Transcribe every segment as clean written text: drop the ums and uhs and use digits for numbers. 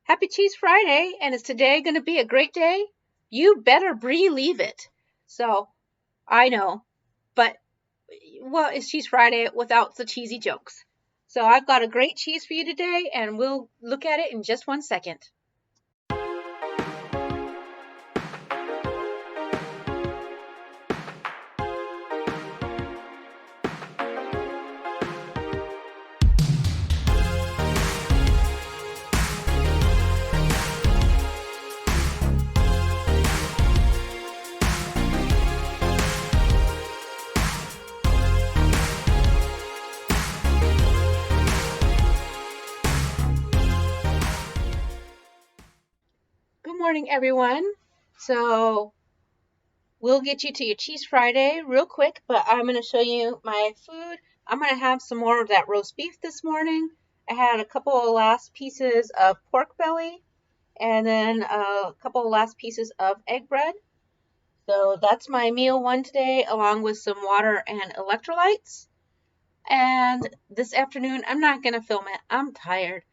Happy Cheese Friday, and is today going to be a great day? You better believe it. So, I know, but well, it's Cheese Friday without the cheesy jokes. So, I've got a great cheese for you today, and we'll look at it in just 1 second. Good morning, everyone. So, we'll get you to your Cheese Friday real quick, but I'm going to show you my food. I'm going to have some more of that roast beef this morning. I had a couple of last pieces of pork belly, and then a couple of last pieces of egg bread. So that's my meal one today, along with some water and electrolytes. And this afternoon, I'm not going to film it. I'm tired.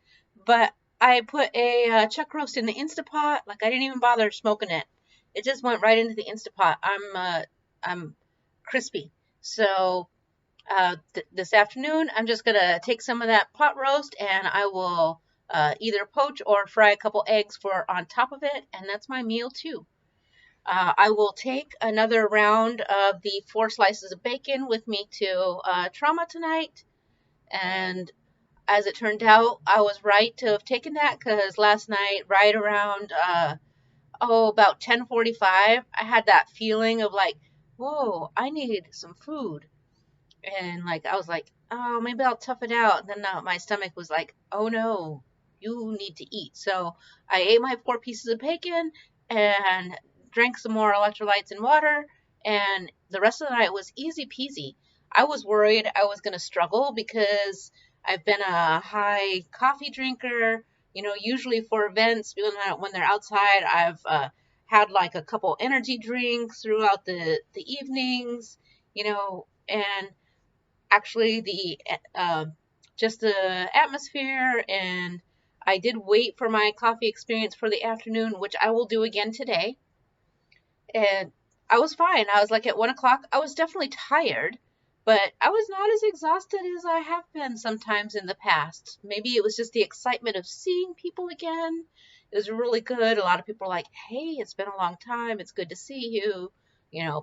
But I put a chuck roast in the Instapot. Like, I didn't even bother smoking it. It just went right into the Instapot. I'm crispy. So this afternoon, I'm just going to take some of that pot roast and I will either poach or fry a couple eggs for on top of it. And that's my meal too. I will take another round of the 4 slices of bacon with me to trauma tonight. And as it turned out, I was right to have taken that because last night, right around, about 10:45, I had that feeling of like, whoa, I need some food. And like, I was like, oh, maybe I'll tough it out. And then my stomach was like, oh no, you need to eat. So I ate my 4 pieces of bacon and drank some more electrolytes and water. And the rest of the night was easy peasy. I was worried I was going to struggle because I've been a high coffee drinker. You know, usually for events, when they're outside, I've had like a couple energy drinks throughout the evenings, and actually just the atmosphere, and I did wait for my coffee experience for the afternoon, which I will do again today. And I was fine. I was like at 1 o'clock. I was definitely tired, but I was not as exhausted as I have been sometimes in the past. Maybe it was just the excitement of seeing people again. It was really good. A lot of people were like, hey, it's been a long time. It's good to see you.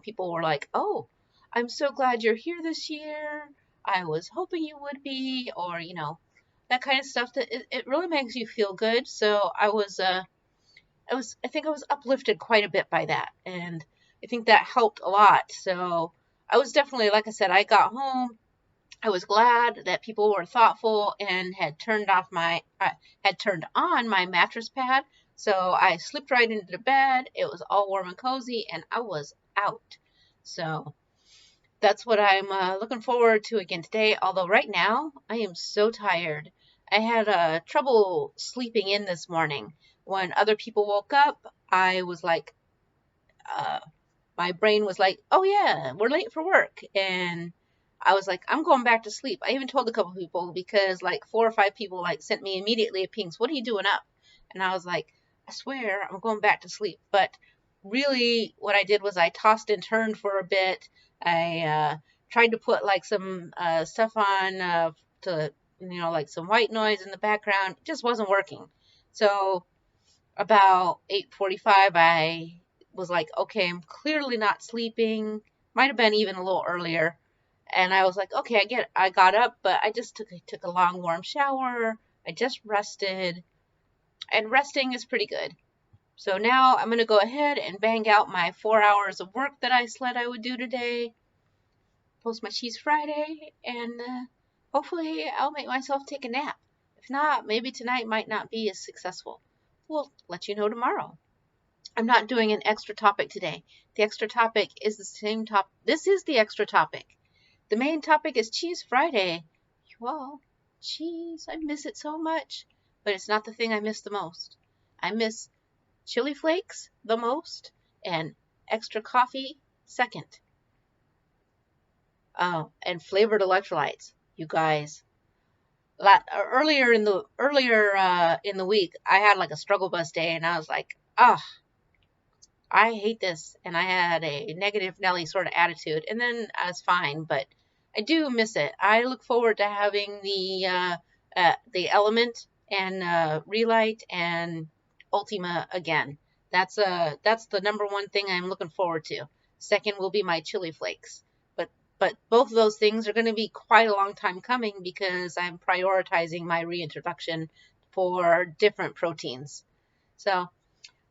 People were like, oh, I'm so glad you're here this year. I was hoping you would be, or, that kind of stuff that it really makes you feel good. So I think I was uplifted quite a bit by that, and I think that helped a lot. So I was definitely, like I said, I got home. I was glad that people were thoughtful and had turned on my mattress pad. So I slipped right into the bed. It was all warm and cozy, and I was out. So that's what I'm looking forward to again today. Although right now I am so tired. I had trouble sleeping in this morning. When other people woke up, I was like, uh, my brain was like, oh yeah, we're late for work. And I was like, I'm going back to sleep. I even told a couple people because like 4 or 5 people like sent me immediately a pings. What are you doing up? And I was like, I swear I'm going back to sleep. But really what I did was I tossed and turned for a bit. I tried to put like some stuff on to, like some white noise in the background. It just wasn't working. So about 8:45, I was like, okay, I'm clearly not sleeping. Might have been even a little earlier. And I was like, okay, I got up, but I just took a long warm shower. I just rested, and resting is pretty good. So now I'm going to go ahead and bang out my 4 hours of work that I said I would do today, post my Cheese Friday, and hopefully I'll make myself take a nap. If not, maybe tonight might not be as successful. We'll let you know tomorrow. I'm not doing an extra topic today. The extra topic is the same topic. This is the extra topic. The main topic is Cheese Friday. Well, cheese, I miss it so much. But it's not the thing I miss the most. I miss chili flakes the most, and extra coffee second. Oh, and flavored electrolytes. You guys, earlier in the week, I had like a struggle bus day, and I was like, oh, I hate this, and I had a negative Nelly sort of attitude, and then I was fine, but I do miss it. I look forward to having the Element and Relight and Ultima again. That's the number one thing I'm looking forward to. Second will be my chili flakes, but both of those things are going to be quite a long time coming because I'm prioritizing my reintroduction for different proteins. So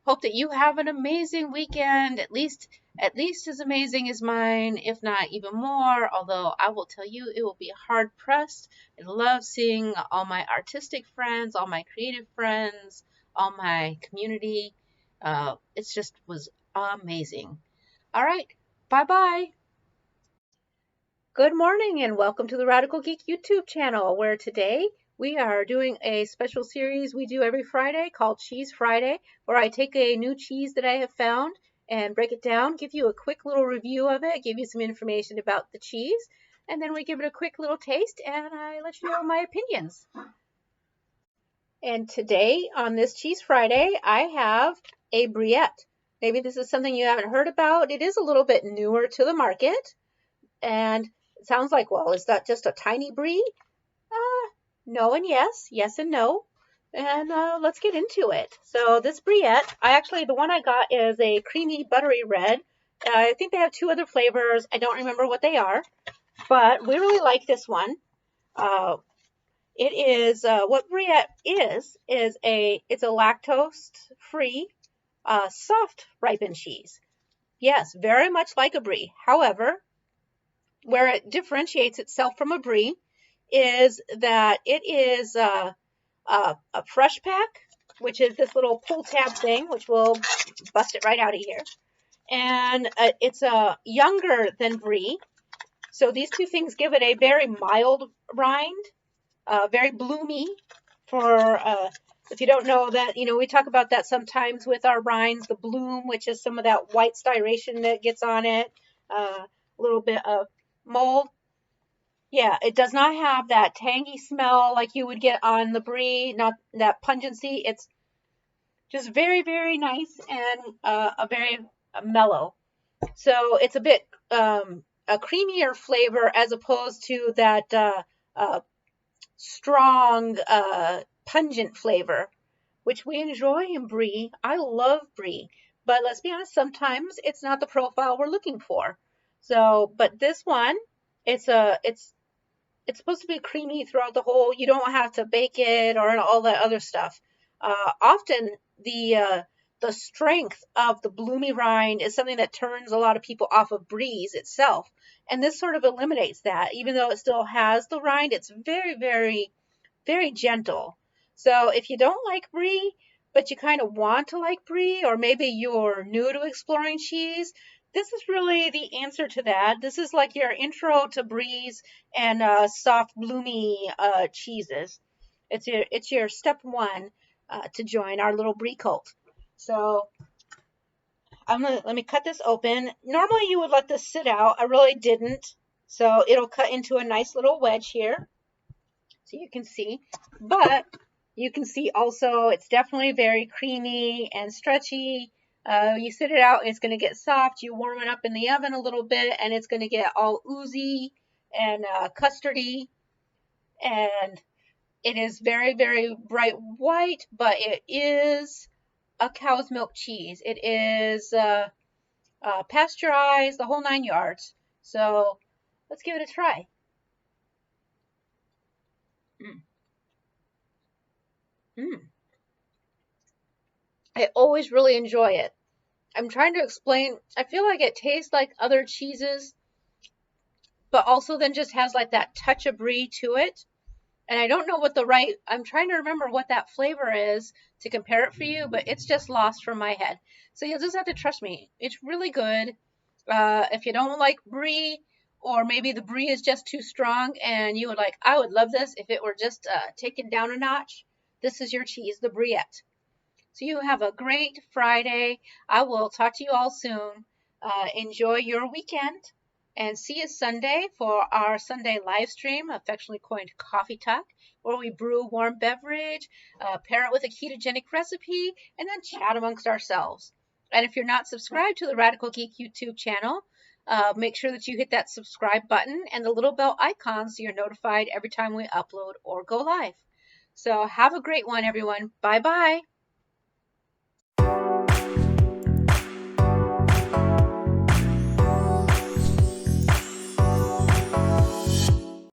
hope that you have an amazing weekend, at least as amazing as mine, if not even more. Although I will tell you, it will be hard pressed. I love seeing all my artistic friends, all my creative friends, all my community. It just was amazing. All right, bye bye. Good morning and welcome to the Radical Geek YouTube channel, where today we are doing a special series we do every Friday called Cheese Friday, where I take a new cheese that I have found and break it down, give you a quick little review of it, give you some information about the cheese, and then we give it a quick little taste and I let you know my opinions. And today on this Cheese Friday, I have a Briette. Maybe this is something you haven't heard about. It is a little bit newer to the market. And it sounds like, well, is that just a tiny brie? No and yes, yes and no. And let's get into it. So this Briette, the one I got is a creamy buttery red. I think they have two other flavors. I don't remember what they are, but we really like this one. It is what Briette is it's a lactose-free, soft ripened cheese. Yes, very much like a brie. However, where it differentiates itself from a brie is that it is a fresh pack, which is this little pull tab thing, which will bust it right out of here. And it's younger than brie. So these two things give it a very mild rind, very bloomy. If you don't know that, we talk about that sometimes with our rinds, the bloom, which is some of that white styration that gets on it, a little bit of mold. Yeah, it does not have that tangy smell like you would get on the brie, not that pungency. It's just very, very nice and a very mellow. So it's a bit a creamier flavor as opposed to that strong, pungent flavor, which we enjoy in brie. I love brie, but let's be honest, sometimes it's not the profile we're looking for. So, but this one, it's supposed to be creamy throughout the whole. You don't have to bake it or all that other stuff. Often the strength of the bloomy rind is something that turns a lot of people off of bries itself. And this sort of eliminates that. Even though it still has the rind, it's very, very, very gentle. So if you don't like brie, but you kind of want to like brie, or maybe you're new to exploring cheese, this is really the answer to that. This is like your intro to bries and soft, bloomy cheeses. It's your step one to join our little brie cult. So let me cut this open. Normally you would let this sit out. I really didn't. So it'll cut into a nice little wedge here, so you can see. But you can see also it's definitely very creamy and stretchy. You sit it out, it's going to get soft. You warm it up in the oven a little bit, and it's going to get all oozy and custardy. And it is very, very bright white, but it is a cow's milk cheese. It is pasteurized, the whole 9 yards. So let's give it a try. I always really enjoy it. I'm trying to explain. I feel like it tastes like other cheeses, but also then just has like that touch of brie to it. And I don't know I'm trying to remember what that flavor is to compare it for you, but it's just lost from my head. So you'll just have to trust me. It's really good. If you don't like brie, or maybe the brie is just too strong and you would like, I would love this if it were just taken down a notch. This is your cheese, the Briette. So you have a great Friday. I will talk to you all soon. Enjoy your weekend. And see you Sunday for our Sunday live stream, affectionately coined Coffee Talk, where we brew a warm beverage, pair it with a ketogenic recipe, and then chat amongst ourselves. And if you're not subscribed to the Radical Geek YouTube channel, make sure that you hit that subscribe button and the little bell icon so you're notified every time we upload or go live. So have a great one, everyone. Bye-bye.